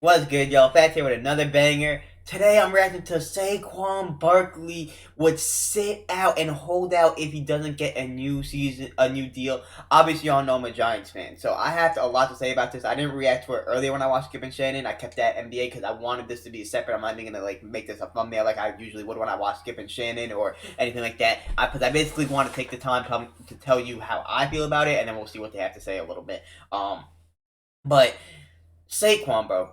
What's good, y'all? Fats here with another banger. Today I'm reacting to Saquon Barkley would sit out and hold out if he doesn't get a new deal. Obviously, y'all know I'm a Giants fan, so I have a lot to say about this. I didn't react to it earlier when I watched Skip and Shannon. I kept that NBA because I wanted this to be separate. I'm not even gonna make this a thumbnail like I usually would when I watch Skip and Shannon or anything like that. Because I basically want to take the time to tell you how I feel about it, and then we'll see what they have to say a little bit. But Saquon, bro.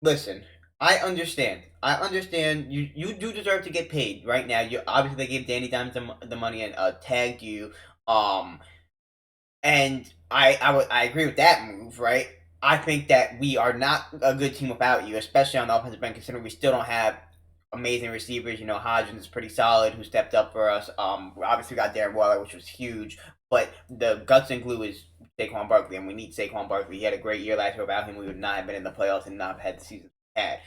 Listen, I understand. I understand. You do deserve to get paid right now. You obviously they gave Danny Dimes the money and tagged you. Um, and I agree with that move. Right. I think that we are not a good team without you, especially on the offensive end, considering we still don't have amazing receivers. You know, Hodgins is pretty solid, who stepped up for us. Obviously we got Darren Waller, which was huge, but the guts and glue is Saquon Barkley, and we need Saquon Barkley. He had a great year last year. Without him, we would not have been in the playoffs and not have had the season we had.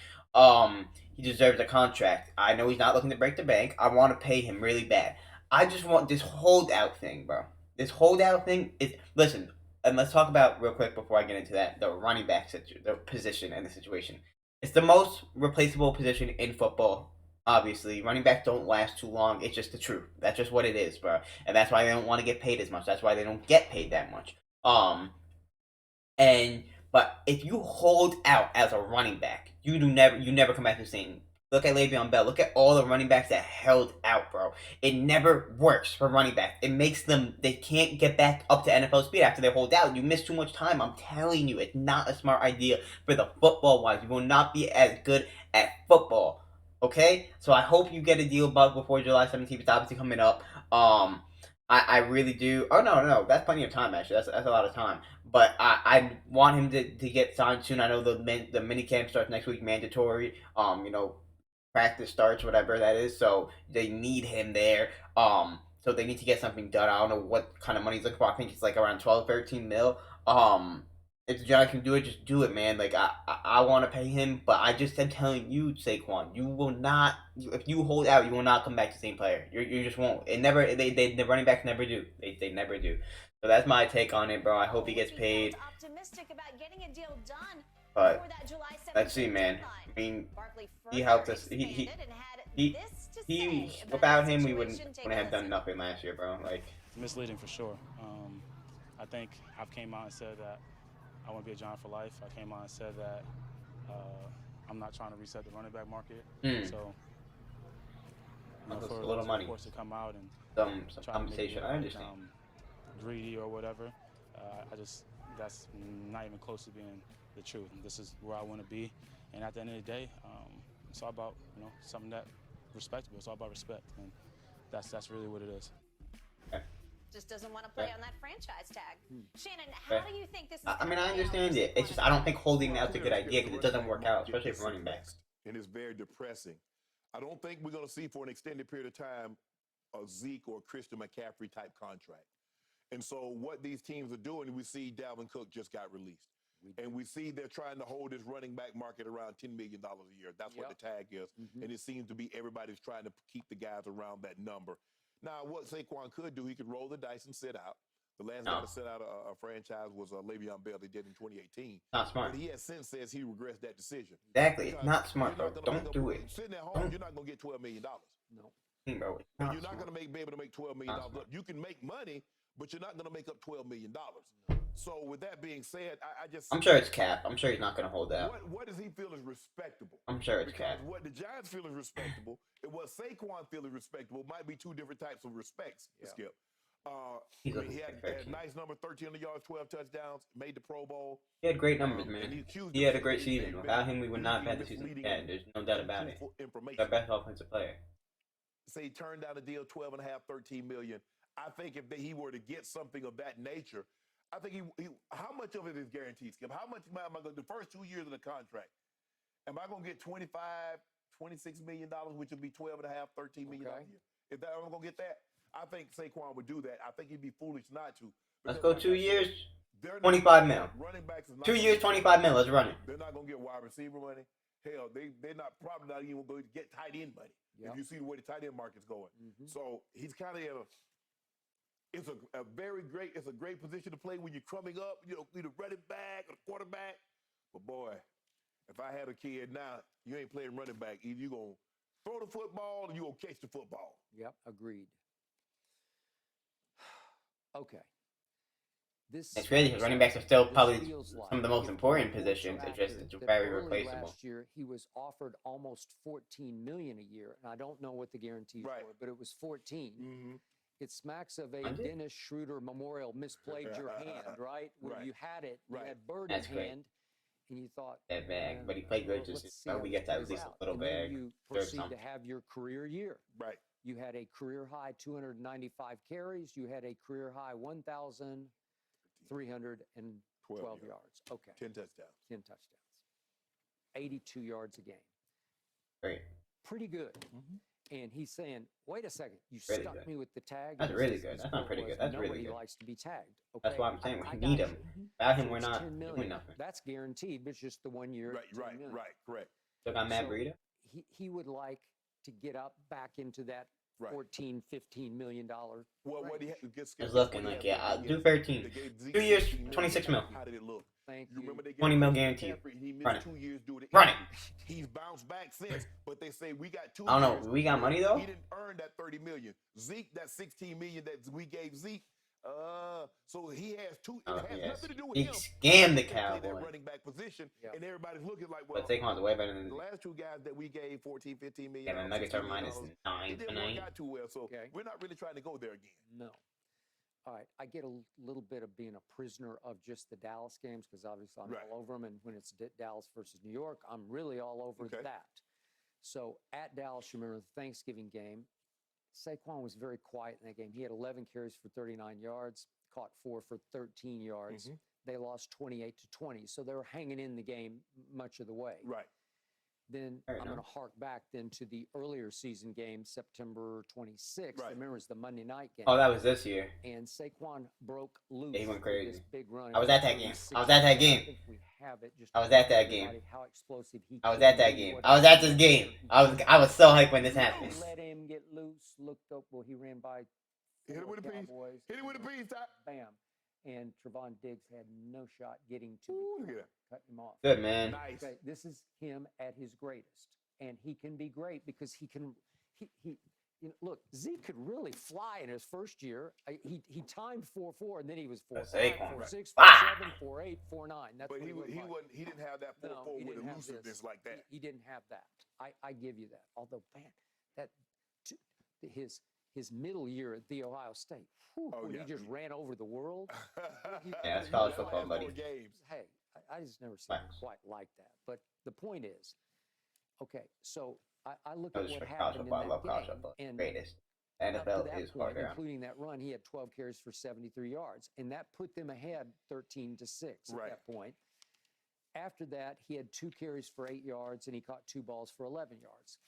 He deserves a contract. I know he's not looking to break the bank. I want to pay him really bad. I just want this holdout thing, bro. This holdout thing is listen, and let's talk about real quick before I get into that the running back the position and the situation. It's the most replaceable position in football. Obviously, running backs don't last too long. It's just the truth. That's just what it is, bro. And that's why they don't want to get paid as much. That's why they don't get paid that much. Um, and but if you hold out as a running back, you never come back to the same. Look at Le'Veon Bell. Look at all the running backs that held out, bro. It never works for running back. It makes them they can't get back up to NFL speed after they hold out. You miss too much time. I'm telling you, it's not a smart idea for the football wise. You will not be as good at football. Okay, so I hope you get a deal before July 17th. It's obviously coming up. I really do. Oh no, that's plenty of time actually. That's a lot of time. But I want him to get signed soon. I know the mini camp starts next week, mandatory. Practice starts, whatever that is. So they need him there. So they need to get something done. I don't know what kind of money he's looking for. I think it's like around 12, 13 mil. If the Giants can do it, just do it, man. Like I want to pay him, but I just am telling you, Saquon, you will not. If you hold out, you will not come back the same player. You just won't. It never. They the running backs never do. They never do. So that's my take on it, bro. I hope he gets paid. But let's see, man. I mean, he helped us. He he. Without him, we wouldn't have done nothing last year, bro. Like Misleading for sure. I think I've came out and said that I want to be a Giant for life. I came out and said that I'm not trying to reset the running back market. mm, So, a for little those money, reports to come out and some try to make me compensation. look I like understand. greedy or whatever, that's not even close to being the truth. And this is where I want to be. And at the end of the day, it's all about something that respectable. It's all about respect, and that's really what it is. Okay. Just doesn't want to play on that franchise tag. Shannon, how Okay. do you think this is I going mean, to I play out for understand it. It's Saquon just and I don't Barkley? think holding Well, out's a good Skip, idea the because it running doesn't back work out, market especially is for running backs. suppressed and it's very depressing. I don't think we're going to see for an extended period of time a Zeke or Christian McCaffrey type contract. And so what these teams are doing, we see Dalvin Cook just got released. And we see they're trying to hold this running back market around $10 million a year. That's what the tag is. And it seems to be everybody's trying to keep the guys around that number. Now, what Saquon could do, he could roll the dice and sit out. The last guy No, to set out a franchise was Le'Veon Bell. They did in 2018. not smart. But he has since says he regrets that decision Exactly. It's because not you're smart, bro. not going to make Don't up do it. sitting at home. Don't, You're not going to get $12 million, bro. It's and not you're not smart. going to be able to make $12 million. Not smart. Look, you can make money, but you're not going to make up $12 million. So with that being said, I just I'm sure it's cap. I'm sure he's not gonna hold out. what does he feel is respectable? I'm sure it's Because cap. what the Giants feel is respectable and what Saquon feel is respectable might be two different types of respects. Skip. He's I mean, looking he for had 13. nice number, 1,300 yards, 12 touchdowns, made the Pro Bowl. He had great numbers, And he man. accused He them had a saying great season. they've Without been him, we would not have using had the season. misleading Yeah, there's no doubt about it. untruthful Our information. best offensive player. Say he turned down a deal, 12 and a half, 13 million. I think if he were to get something of that nature, I think how much of it is guaranteed, Skip? How much am I going to, the first 2 years of the contract, am I going to get 25, $26 million, which would be 12 and a half, 13 million dollars a year? If that, I'm going to get that, I think Saquon would do that. I think he'd be foolish not to. Let's Because go like 2 years. they're not 25 mil. running backs is not 2 years, 25 mil. Let's run it. they're not going to get wide receiver money. Hell, they're not probably not even going to get tight end money. If you see the way the tight end market's going. So he's kind of in a it's a great position to play when you're coming up, either running back or quarterback. But boy, If I had a kid now, you ain't playing running back. Either you gonna throw the football or you gonna catch the football. Yep, agreed. Okay. It's crazy because running backs are still probably feels like some of the most if important Paul positions. It's just acted that very early replaceable. Last year, he was offered almost $14 million a year, and I don't know what the guarantees Right. were, but it was 14. Mm-hmm. It smacks of a Was it? Dennis Schroeder memorial, misplayed your hand, right? Where Right. you had it, you Right. had bird That's in great. hand, and you thought That bag, "Man, but he played good. well, Just let's see how we this get at plays least a out." little And then bag. you There's proceed to something. have your career year. Right. You had a career high 295 carries. You had a career high 1,312 yards. Okay, 10 touchdowns. 10 touchdowns, 82 yards a game. Great. Pretty good. And he's saying, wait a second, you Really stuck good. me with the tag. That's And really his- good. his That's not quote pretty was, good. That's really Nobody good. likes to be tagged. That's Okay, why I'm saying I we got need you. him. Without him, So we're it's not 10 million. doing nothing. That's guaranteed, but it's just the 1 year. Right, 10 right, million. right, correct. Still got Matt So Breida. he would like to get up back into that Right. 14, $15 million. Well, what he had, It's looking like, yeah, I'll do 13. 2 years, 26 mil. How did it look? Thank You you. remember they gave 20 mil Christian guaranteed. McCaffrey, He missed Run it. 2 years due to Run it. injury. He's bounced back since, but they say we got 2 I don't years. know. We got money though. He didn't earn that $30 million. Zeke, that $16 million that we gave Zeke. So he has two. Oh, It has yes. nothing to do with He him. scammed the He can play that Cowboys. running back position, Yeah. and everybody's looking like, well, But Saquon's way better than. the last 2 guys that we gave 14, 15 million. Yeah, the Nuggets are minus $16 9 It didn't tonight. work out too well, so Okay. we're not really trying to go there again. No. All right. I get a little bit of being a prisoner of just the Dallas games because obviously I'm Right. all over them. And when it's Dallas versus New York, I'm really all over Okay. that. So at Dallas, you remember the Thanksgiving game, Saquon was very quiet in that game. He had 11 carries for 39 yards, caught 4 for 13 yards. Mhm. They lost 28-20. So they were hanging in the game much of the way. Right. Then Fair I'm going to enough. hark back then to the earlier season game, September 26th. Right. Remember, it's the Monday night game. Oh, that was this year. And Saquon broke loose. Yeah, he went with this crazy. big run. I was at that It game. was I was at that 60. game. I think we have it. Just I was to at that show game. everybody How explosive he I was can at that be, game. what I was he at can this do. game. I was so hyped when this happened. Let him get loose. Looked up. Well, he ran by Hit him 4 with a piece. Cowboys. Hit it with a piece, Ty. Bam. And Trevon Diggs had no shot getting to Ooh, the look at corner, cutting him off. Good man. Nice. Okay, this is him at his greatest, and he can be great because he can. He you know, look, Zeke could really fly in his first year. He timed 4.4, and then he was 4.5, Saquon. 4.6, Ah! 4.7, 4.8, 4.9. That's But what he looked like. wasn't. He didn't have that 4-4 No, he with didn't have elusiveness this. like that. He didn't have that. I give you that. Although, man, that his middle year at the Ohio State, whew, Oh, when yeah. he just ran over the world. Yeah, it's college He- football, he- buddy. 4 games. Hey, I just never seen him Facts. quite like that. But the point is, okay, so I look That at was what for college happened in football. I that love college game, football. and Greatest. up to NFL that is point, hard around. including that run, he had 12 carries for 73 yards, and that put them ahead 13-6 at Right. that point. After that, he had 2 carries for 8 yards, and he caught 2 balls for 11 yards.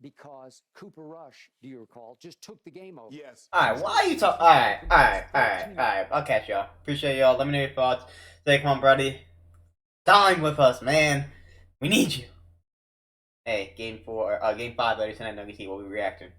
Because Cooper Rush, do you recall, just took the game over. Yes. Alright, why are you talking? Alright. I'll catch y'all. Appreciate y'all. Let me know your thoughts. Saquon, buddy. Dine with us, man. We need you. Hey, game 5, ladies and Nuggets, we'll be reacting.